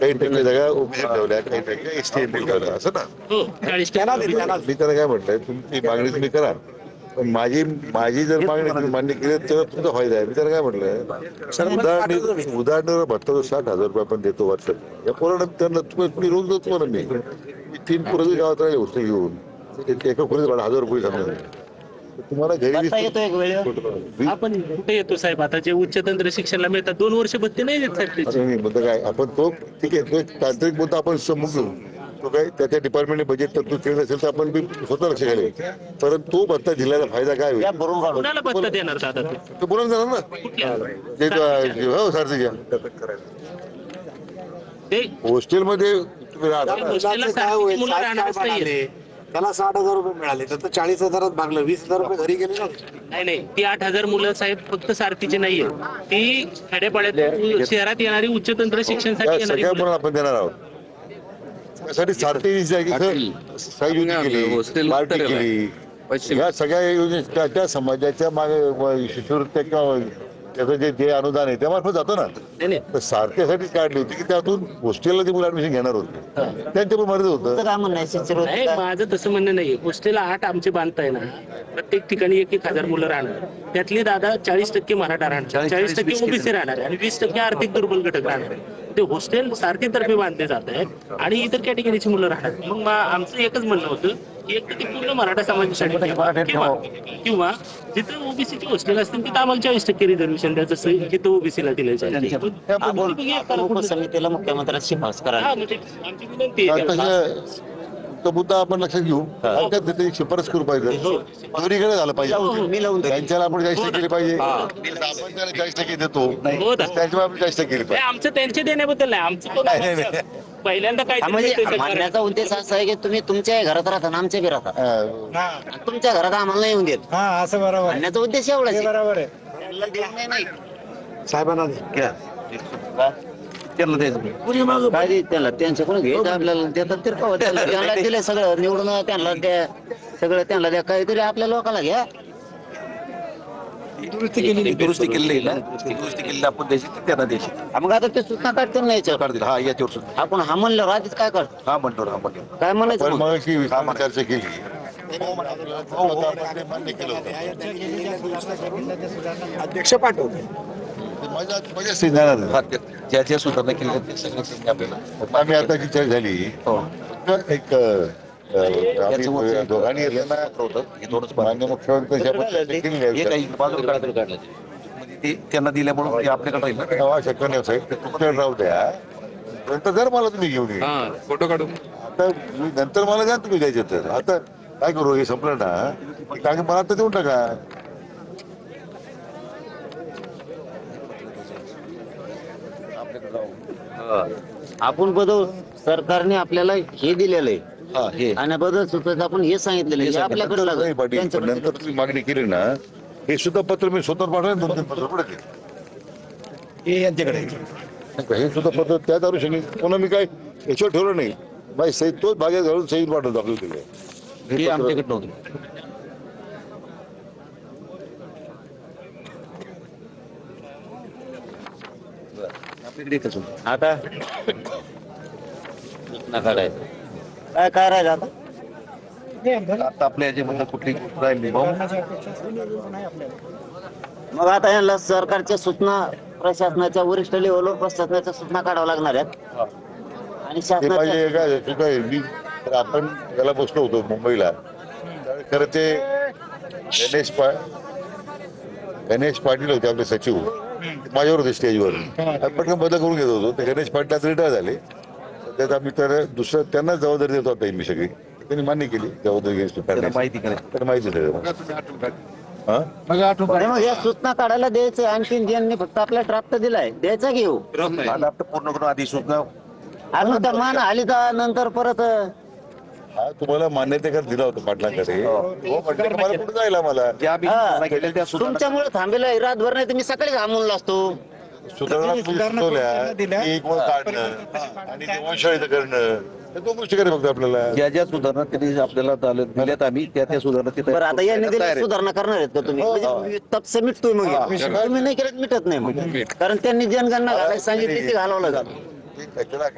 काही टक्के जागा ओबीसी ठेवल्या, काही टक्के एसटी ठेवल्या, असं ना. हो 40% मी त्याला काय म्हटलंय, तुमची मागणी तुम्ही करा, पण माझी जर मागणी तुम्ही मान्य केली तर तुमचा फायदा आहे. मी त्याला काय म्हटलं, उदाहरणार्थ भत्ता 60,000 रुपये आपण देतो वर्षात, या पोरांना त्यांना तुम्ही रोज देतो मला. मी 3 पोरं गावात राहिले गोष्ट घेऊन एका खोलीत 1,000 रुपये सांगणार. तुम्हाला घरी आपण कुठे येतो साहेब? आता जे उच्चतंत्र शिक्षणाला मिळतात 2 वर्ष भत्ते नाही देत साहेब त्याचे. मुद्दा काय, आपण तो ठीक आहे, तो एक तांत्रिक मुद्दा आपण समजू घेऊ. तो काय त्याच्या डिपार्टमेंटने बजेट तरतूद केलं असेल तर आपण बी स्वतः लक्ष घालेल, परंतु तो भत्ता दिल्याचा फायदा काय होईल? कुणाला भत्ता देणार दादा ते? तो बोलून जाणार ना, हो सारथीच्या ते हॉस्टेलमध्ये तुम्ही राहता ना. हॉस्टेलला सारखी मुलं राहणारच नाहीये. त्याला 60,000 रुपये मिळाले तर 40,000 भागलं, 20,000 रुपये घरी गेले ना. नाही ती 8,000 मुलं साहेब फक्त सारथीची नाहीये, ती खेड्यापाड्यात शहरात येणारी उच्चतंत्र शिक्षणासाठी त्या येणारी सगळ्या मुलं. मुलांना आपण देणार आहोत. त्यासाठी सारथी सहयोगी केली, पार्टी केली, या सगळ्या योजना त्या समाजाच्या मागे शिष्यवृत्त्या किंवा त्याचं जे अनुदान आहे त्यामार्फत जातो ना. नाही, नाही. तर सारख्यासाठीच काढली होती की त्यातून हॉस्टेलला जे मुलं ऍडमिशन घेणार होते त्यांच्या पण मर्यादा होतं. नाही माझं तसं म्हणणं नाही. हॉस्टेल 8 आमचे बांधताय ना, प्रत्येक ठिकाणी 1,000 मुलं राहणार, त्यातली दादा 40% मराठा राहणार, 40% ओबीसी राहणार आणि 20% आर्थिक दुर्बल घटक राहणार. ते हॉस्टेल सारथीतर्फे बांधले जात आहेत आणि इतर कॅटेगरीची मुलं राहणार. मग आमचं एकच म्हणणं होतं की एक तर ते पूर्ण मराठा समाजासाठी किंवा जिथं ओबीसीची हॉस्टेल असतील तिथं आम्हाला 40% रिझर्वेशन द्यायचं असेल, जिथं ओबीसीला दिलं समितीला मुख्यमंत्र्यांची शिफारस करा. आमची विनंती आहे. तो मुद्दा आपण लक्षात घेऊ, त्याची शिफारस करू पाहिजे, दोन्हीकडे झालं पाहिजे. त्यांच्याला आपण 40% केली पाहिजे, आपण त्याला 40% देतो, त्याच्यामुळे आपण 40% केली पाहिजे. आमचं त्यांचे देण्याबद्दल नाही, आमचं पहिल्यांदा काय म्हणण्याचा उद्देश असा आहे की तुम्ही तुमच्या घरात राहता ना, आमच्या बी राहता, तुमच्या घरात आम्हाला नाही येऊन देत. असं बरोबर, म्हणण्याचा उद्देश एवढाच आहे. बरोबर आहे. साहेबांना काय देत त्याला, त्यांच्याकडून घ्यायचं आपल्याला देतात तर कवा त्यांना दिले सगळं निवडून, त्यांना द्या सगळं, त्यांना द्या, काहीतरी आपल्या लोकांना घ्या. दुरुस्ती केलेली ना, दुरुस्ती केलेली आपण द्यायची त्यांना द्यायची. मग आता ते सूचना काढते ना याच्यावर. हा याच्यावर सुद्धा आपण हा म्हणलं आधीच काय करतो, हा म्हणतो काय म्हणायचं पण मग? मग चर्चा केली, मान्य केलं होतं. अध्यक्ष पाठवले. मजा जाणार ज्या ज्या सुधारणा केल्या ते सगळं आपल्याला. आम्ही आता जी चर्चा झाली एक आम्ही दोघांनी मान्य मुख्यमंत्री त्यांना दिल्यामुळे आपल्याकडे राहील ना. शक्य नाही साहेब, ते तुमच्याकडे राहू द्या, नंतर जर मला तुम्ही घेऊन ये. फोटो काढून आता नंतर मला द्या तुम्ही द्यायचे तर. आता काय करू, हे संपलं ना, कारण मला आता देऊन टाका. आपण बदल सरकारने आपल्याला हे दिलेलं आहे आणि बदल सुचवायचं आपण हे सांगितलेलं आहे, आपल्याकडे नाही पाटील, पण नंतर तुम्ही मागणी केली ना, हे सुद्धा पत्र मी स्वतः पाठवलं, 2-3 पत्र पडते हे यांच्याकडे. हे सुद्धा पत्र त्याच अनुषंगाने पुन्हा मी काय याच्यावर ठेवलं नाही, माझी सही तोच भाग्यात घालून सही पाठवतो आपल्याला. हे आमच्याकडे नव्हतं. आपल्याकडे एकच होतं. आता काढायचं काय काय राहिलं आता? आता आपल्या याच्यामध्ये कुठली राहिली मग आता यांना सरकारच्या सूचना, प्रशासनाच्या वरिष्ठ लेवलवर प्रशासनाच्या सूचना काढाव्या लागणार आहेत आणि ते शासनाच्या पाहिजे काय चुका आहे. मी तर आपण त्याला बसलो होतो मुंबईला, त्यावेळी खरं ते गणेश पाटील होते आपले सचिव, माझ्यावर होते स्टेजवर, पटकन बदल करून घेत होतो. ते गणेश पाटील आता रिटायर झाले, त्यात आम्ही तर दुसरं त्यांना जबाबदारी देतो आता मी सगळी. त्यांनी मान्य केली जबाबदारी, माहिती तर माहिती मग या सूचना काढायला द्यायचं. आणखी ज्यांनी फक्त आपला ड्राफ्ट दिलाय द्यायचा घेऊ, पूर्ण करून आधी सूचना अजून त्या मान आली तर नंतर परत हा तुम्हाला मान्यतेकर दिला होता पाटलांकडे, हो म्हटलं की मला कुठे जायला, मला तुमच्यामुळे थांबेला रातभर, नाही तर मी सकाळी थांबून असतो. सुधारणा सुचवल्या, एक वर काढणं आणि देवाणशाळेचं करणं, हे 2 गोष्टी करायला फक्त आपल्याला. ज्या ज्या सुधारणा त्यांनी आपल्याला दिल्यात आम्ही त्या सुधारणा तिथे. बरं आता यांनी दिली सुधारणा करणार आहेत का तुम्ही? म्हणजे तपसे मिटतोय मग तुम्ही नाही केलं मिटत नाही मग, कारण त्यांनी जनगणना घालायला सांगितली ती घालवलं जातं. त्याला काही